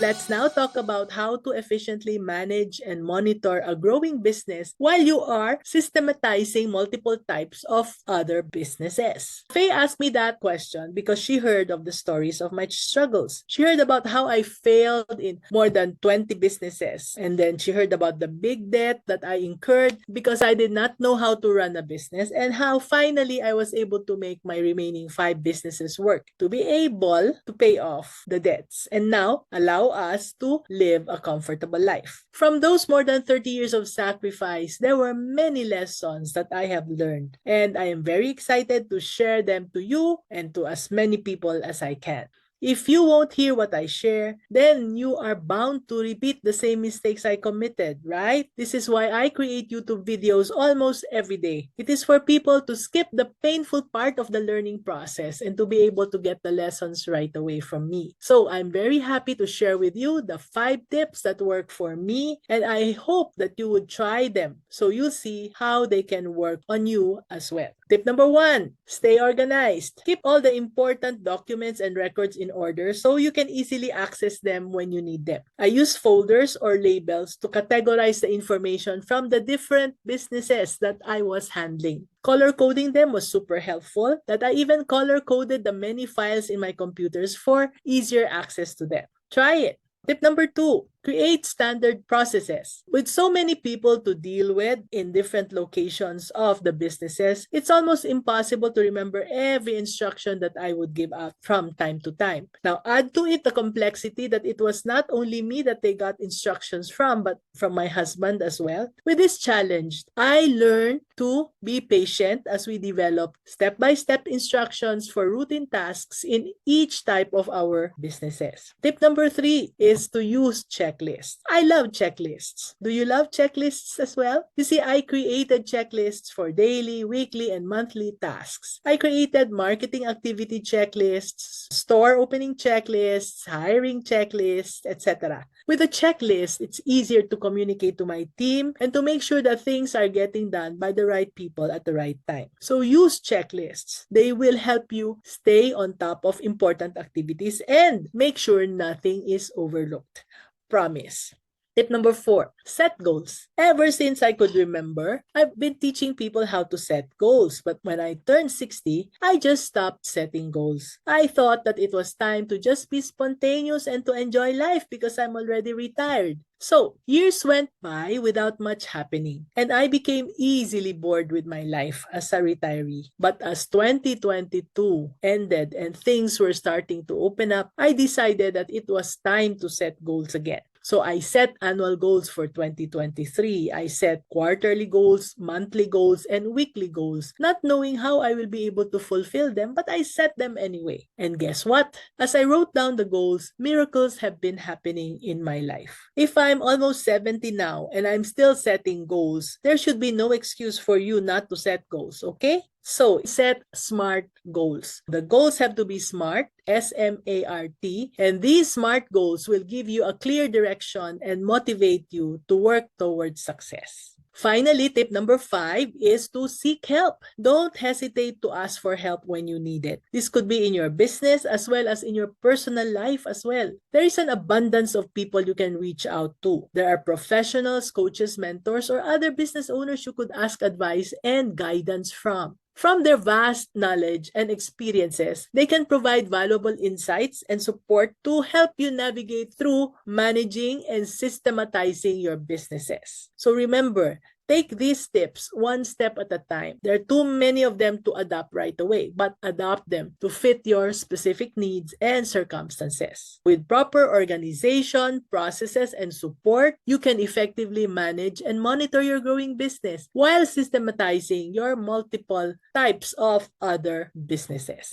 Let's now talk about how to efficiently manage and monitor a growing business while you are systematizing multiple types of other businesses. Faye asked me that question because she heard of the stories of my struggles. She heard about how I failed in more than 20 businesses, and then she heard about the big debt that I incurred because I did not know how to run a business, and how finally I was able to make my remaining 5 businesses work to be able to pay off the debts and now allow us to live a comfortable life. From those more than 30 years of sacrifice, there were many lessons that I have learned, and I am very excited to share them to you and to as many people as I can. If you won't hear what I share, then you are bound to repeat the same mistakes I committed, right? This is why I create YouTube videos almost every day. It is for people to skip the painful part of the learning process and to be able to get the lessons right away from me. So I'm very happy to share with you the 5 tips that work for me, and I hope that you would try them so you'll see how they can work on you as well. Tip number 1, stay organized. Keep all the important documents and records in order so you can easily access them when you need them. I use folders or labels to categorize the information from the different businesses that I was handling. Color coding them was super helpful, that I even color coded the many files in my computers for easier access to them. Try it. Tip number 2, create standard processes. With so many people to deal with in different locations of the businesses, it's almost impossible to remember every instruction that I would give out from time to time. Now, add to it the complexity that it was not only me that they got instructions from, but from my husband as well. With this challenge, I learned to be patient as we develop step-by-step instructions for routine tasks in each type of our businesses. Tip number 3 is to use checklists. I love checklists. Do you love checklists as well? You see, I created checklists for daily, weekly, and monthly tasks. I created marketing activity checklists, store opening checklists, hiring checklists, etc. With a checklist, it's easier to communicate to my team and to make sure that things are getting done by the right people at the right time. So use checklists. They will help you stay on top of important activities and make sure nothing is overlooked. Promise. Tip number 4, set goals. Ever since I could remember, I've been teaching people how to set goals. But when I turned 60, I just stopped setting goals. I thought that it was time to just be spontaneous and to enjoy life because I'm already retired. So, years went by without much happening, and I became easily bored with my life as a retiree. But as 2022 ended and things were starting to open up, I decided that it was time to set goals again. So I set annual goals for 2023. I set quarterly goals, monthly goals, and weekly goals, not knowing how I will be able to fulfill them, but I set them anyway. And guess what? As I wrote down the goals, miracles have been happening in my life. If I'm almost 70 now and I'm still setting goals, there should be no excuse for you not to set goals, okay? So, set SMART goals. The goals have to be SMART, S-M-A-R-T, and these SMART goals will give you a clear direction and motivate you to work towards success. Finally, tip number 5 is to seek help. Don't hesitate to ask for help when you need it. This could be in your business as well as in your personal life as well. There is an abundance of people you can reach out to. There are professionals, coaches, mentors, or other business owners you could ask advice and guidance from. From their vast knowledge and experiences, they can provide valuable insights and support to help you navigate through managing and systematizing your businesses. So remember, take these tips one step at a time. There are too many of them to adopt right away, but adopt them to fit your specific needs and circumstances. With proper organization, processes, and support, you can effectively manage and monitor your growing business while systematizing your multiple types of other businesses.